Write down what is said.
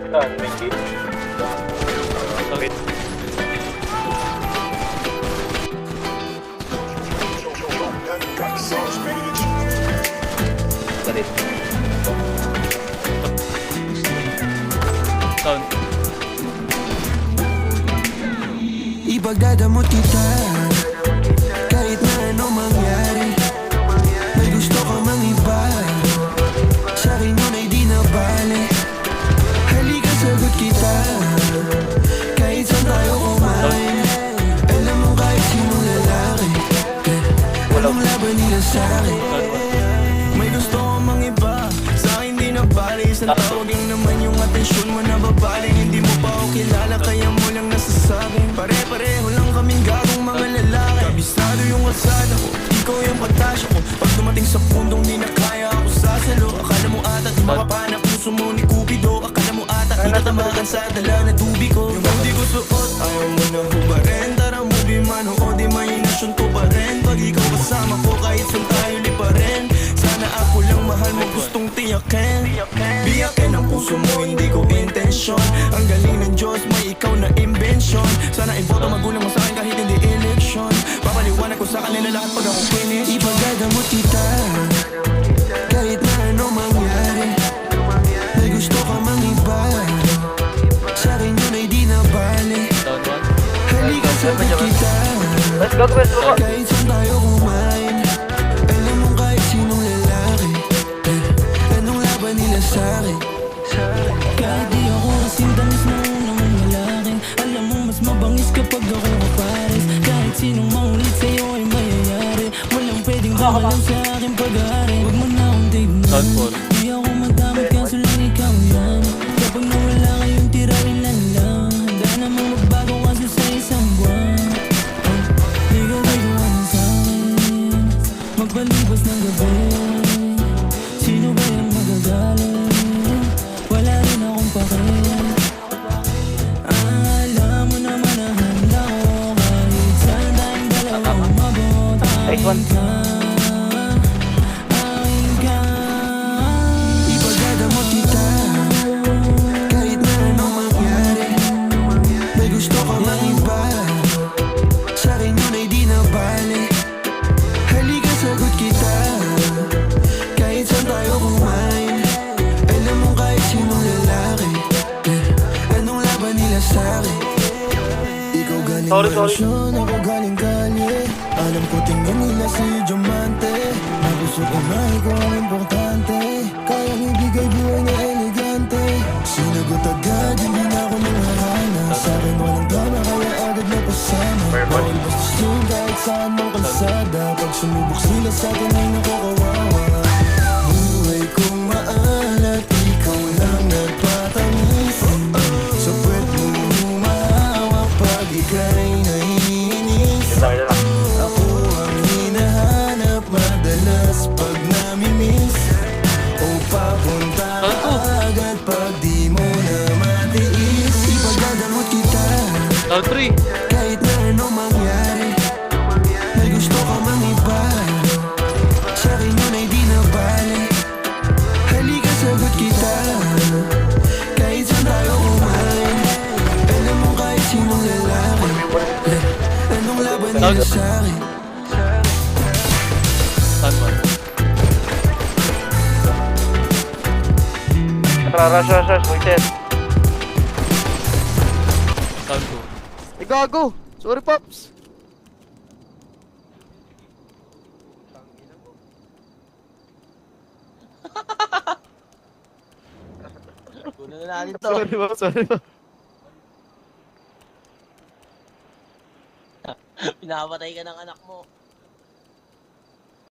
Saan? May key? Bakit? Bakit? Sound. Ipagdadamot kita kahit na ano mangyari. May gusto ka mang iba, sa'kin yun ay di na bale. Halika sagot kita kahit saan tayo kumain. Alam mo kahit sinong lalaki, anong laban nila sa'kin. May gusto ka mang iba, sa'kin di na bale. Isang tawag lang naman yung atensyon mo na babaling. Hindi mo pa ako kilala kaya mo lang nasasabing pare-pareho lang kaming gagong mga lalaki. Kabisado yung kalsada ko, ikaw yung patasya ko. Pag dumating sa pundong di na kaya ako sasalo. Akala mo ata di makapanap puso mo ni Cupido. Akala mo ata itatamakan sa dala na tubig ko. Yung hindi ko suot, ayaw mo na hubarin. Tara movie man o di mahinasyon ko pa rin. Pag ikaw kasama ko kahit saan tayo lipa rin. Sana ako lang mahal mo gustong tiyakin. Biyakin ang puso mo hindi ko intensyon. Ang galing ng Diyos may ikaw na invention. Sana iboto magulang mo sa'kin kahit hindi election. Papaliwanag ko sa kanila lahat pag ako finish. Ipagdadamot kita kahit na ano mangyari. May gusto ka mang iba, sa'kin yun ay di na bale. Halika sagot kita kahit saan tayo kumain. Alam mo kahit sinong lalaki, anong laban nila sa'kin. Kahit di ako kasing tamis na unang lalaki, alam mo mas mabangis kapag ako kapares. Kahit sinong maulit sa'yo ay mayayari. Walang pwedeng dumalang sa aking pag-aari. Huwag mo na akong tignan, di ako magdamit kaso lang ikaw yan. Kapag nawala kayong tira ilan lang, handa namang magbago kaso sa isang buwan. Di ka gagawa na sa'kin, magpalibas ng gabi. Sino ba yung magagaling? Wala rin akong pakialam. Alam mo naman na handa ko kahit saan tayong dalawa umabot. Aking ka, aking ka. Ipagdadamot kita kahit na ano mangyari. May gusto ka mang iba, sa'kin yun ay di na bale. Halika sagot kita kahit saan tayo kumain. Alam mo kahit sinong lalaki, anong laban nila sa'kin. Ikaw galing relasyon, ako galing kalye. Alam ko tingnan nila si Diamante. Nagusto ko na ikaw ang importante. Kayang ibigay buhay na elegante. Sinagot agad, hindi na ako nangahanas. Sa'kin walang drama, kaya agad na pasama. Bawal bastos yun kahit saan mong kalsada. Pag sumubok sila sa'kin ay nakakawawa. Buhay kong maalat, ikaw lang nagpatamis. Sa puwet mo humahawak pag ika'y naiinis. Ako ang hinahanap madalas pag namimiss. O papunta ka agad pag di mo na matiis. Ipagdadamot kita kahit na ano mangyari. May gusto ka mang iba, sa'kin yun ay di na bale. Halika sagot kita kahit saan tayo kumain. Alam mo kahit sinong lalaki, anong laban nila sa'kin. Rush, waited. Sound 2. Gago! Sorry, Pops! Kunin na natin to. Sorry ba. Pinapatay ka ng anak mo.